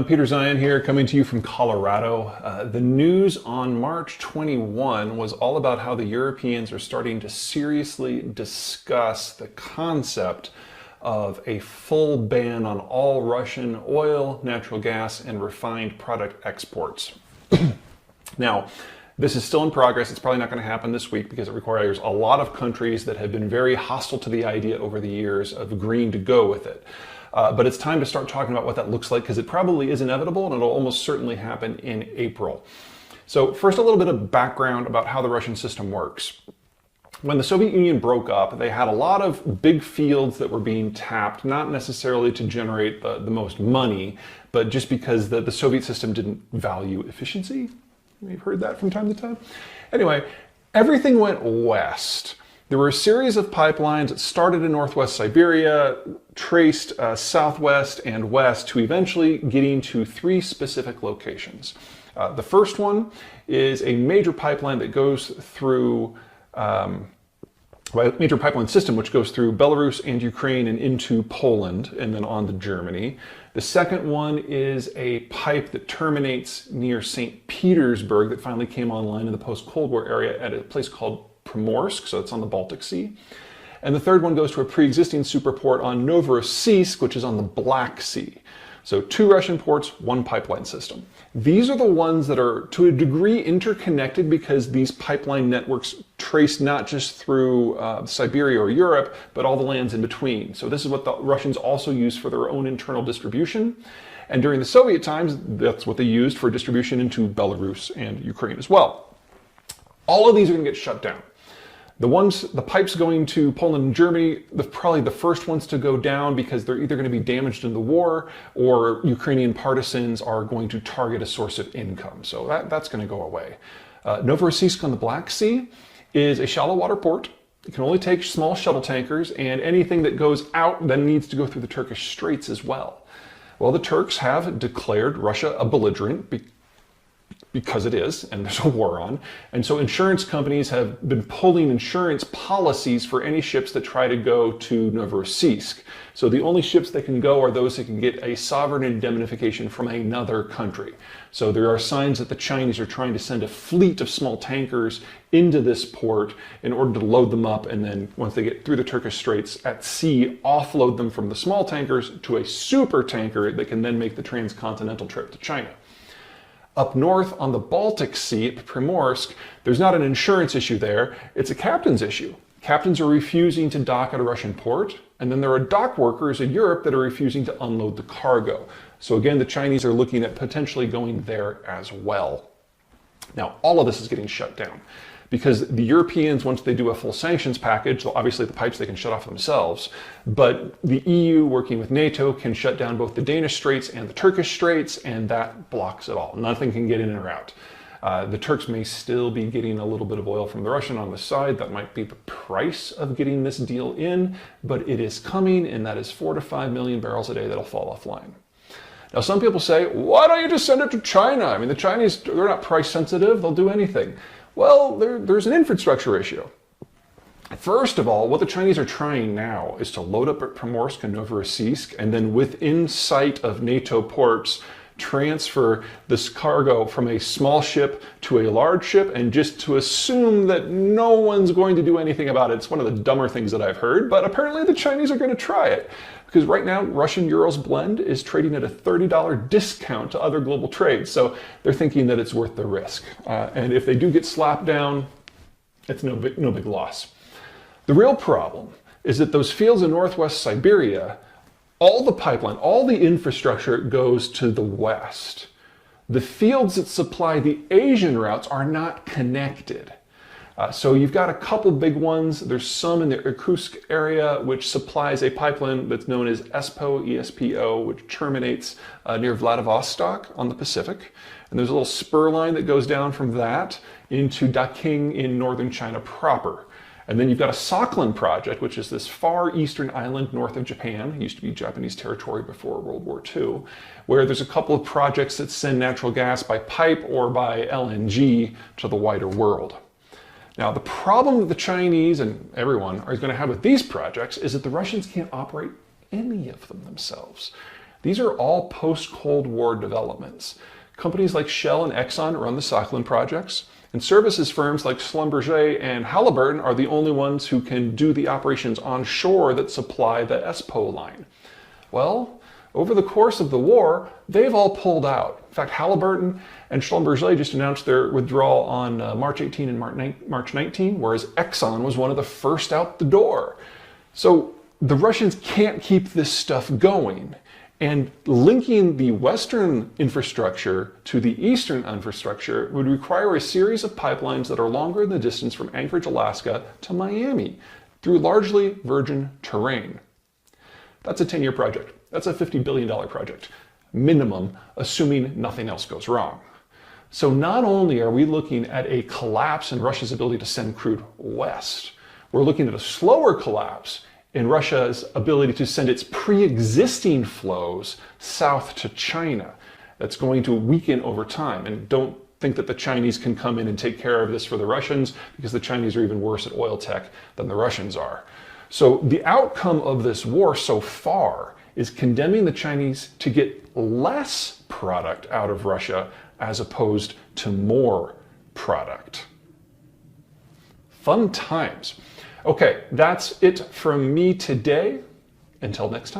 Peter Zeihan here, coming to you from Colorado. The news on March 21 was all about how the Europeans are starting to seriously discuss the concept of a full ban on all Russian oil, natural gas, and refined product exports. Now, this is still in progress. It's probably not going to happen this week because it requires a lot of countries that have been very hostile to the idea over the years of agreeing to go with it. But it's time to start talking about what that looks like because it probably is inevitable and it'll almost certainly happen in April. So first, a little bit of background about how the Russian system works. When the Soviet Union broke up, they had a lot of big fields that were being tapped, not necessarily to generate the most money, but just because the Soviet system didn't value efficiency. You've heard that from time to time. Anyway, everything went west. There were a series of pipelines that started in northwest Siberia, traced southwest and west to eventually getting to three specific locations. The first one is a major pipeline that goes through, major pipeline system which goes through Belarus and Ukraine and into Poland and then on to Germany. The second one is a pipe that terminates near St. Petersburg that finally came online in the post-Cold War area at a place called Primorsk, so it's on the Baltic Sea. And the third one goes to a pre-existing superport on Novorossiysk, which is on the Black Sea. So two Russian ports, one pipeline system. These are the ones that are to a degree interconnected because these pipeline networks trace not just through Siberia or Europe, but all the lands in between. So this is what the Russians also use for their own internal distribution. And during the Soviet times, that's what they used for distribution into Belarus and Ukraine as well. All of these are going to get shut down. The pipes going to Poland and Germany, probably the first ones to go down because they're either going to be damaged in the war or Ukrainian partisans are going to target a source of income. So that's going to go away. Novorossiysk on the Black Sea is a shallow water port. It can only take small shuttle tankers, and anything that goes out then needs to go through the Turkish Straits as well. Well, the Turks have declared Russia a belligerent because it is, and there's a war on. And so insurance companies have been pulling insurance policies for any ships that try to go to Novorossiysk. So the only ships that can go are those that can get a sovereign indemnification from another country. So there are signs that the Chinese are trying to send a fleet of small tankers into this port in order to load them up, and then once they get through the Turkish Straits at sea, offload them from the small tankers to a super tanker that can then make the transcontinental trip to China. Up north on the Baltic Sea at Primorsk, there's not an insurance issue there, it's a captain's issue. Captains are refusing to dock at a Russian port, and then there are dock workers in Europe that are refusing to unload the cargo. So again, the Chinese are looking at potentially going there as well. Now, all of this is getting shut down because the Europeans, once they do a full sanctions package, obviously the pipes they can shut off themselves, but the EU working with NATO can shut down both the Danish Straits and the Turkish Straits, and that blocks it all. Nothing can get in or out. The Turks may still be getting a little bit of oil from the Russian on the side. That might be the price of getting this deal in, but it is coming, and that is 4 to 5 million barrels a day that'll fall offline. Now, some people say, why don't you just send it to China? I mean, the Chinese, they're not price sensitive. They'll do anything. Well, there's an infrastructure issue. First of all, what the Chinese are trying now is to load up at Primorsk and Novorossiysk, and then within sight of NATO ports, transfer this cargo from a small ship to a large ship, and just to assume that no one's going to do anything about it. It's one of the dumber things that I've heard, but apparently the Chinese are going to try it. Because right now, Russian Urals blend is trading at a $30 discount to other global trades. So they're thinking that it's worth the risk. And if they do get slapped down, it's no big loss. The real problem is that those fields in northwest Siberia, all the pipeline, all the infrastructure goes to the west. The fields that supply the Asian routes are not connected. So you've got a couple big ones. There's some in the Irkutsk area, which supplies a pipeline that's known as ESPO, which terminates near Vladivostok on the Pacific. And there's a little spur line that goes down from that into Daqing in northern China proper. And then you've got a Sakhalin project, which is this far eastern island north of Japan. It used to be Japanese territory before World War II, where there's a couple of projects that send natural gas by pipe or by LNG to the wider world. Now, the problem that the Chinese and everyone are going to have with these projects is that the Russians can't operate any of them themselves. These are all post-Cold War developments. Companies like Shell and Exxon run the Sakhalin projects, and services firms like Schlumberger and Halliburton are the only ones who can do the operations onshore that supply the ESPO line. Well, over the course of the war, they've all pulled out. In fact, Halliburton and Schlumberger just announced their withdrawal on March 18 and March 19, whereas Exxon was one of the first out the door. So the Russians can't keep this stuff going. And linking the Western infrastructure to the Eastern infrastructure would require a series of pipelines that are longer than the distance from Anchorage, Alaska to Miami through largely virgin terrain. That's a 10-year project. That's a $50 billion project, minimum, assuming nothing else goes wrong. So not only are we looking at a collapse in Russia's ability to send crude west, we're looking at a slower collapse in Russia's ability to send its pre-existing flows south to China. That's going to weaken over time. And don't think that the Chinese can come in and take care of this for the Russians, because the Chinese are even worse at oil tech than the Russians are. So the outcome of this war so far is condemning the Chinese to get less product out of Russia as opposed to more product. Fun times. Okay, that's it from me today. Until next time.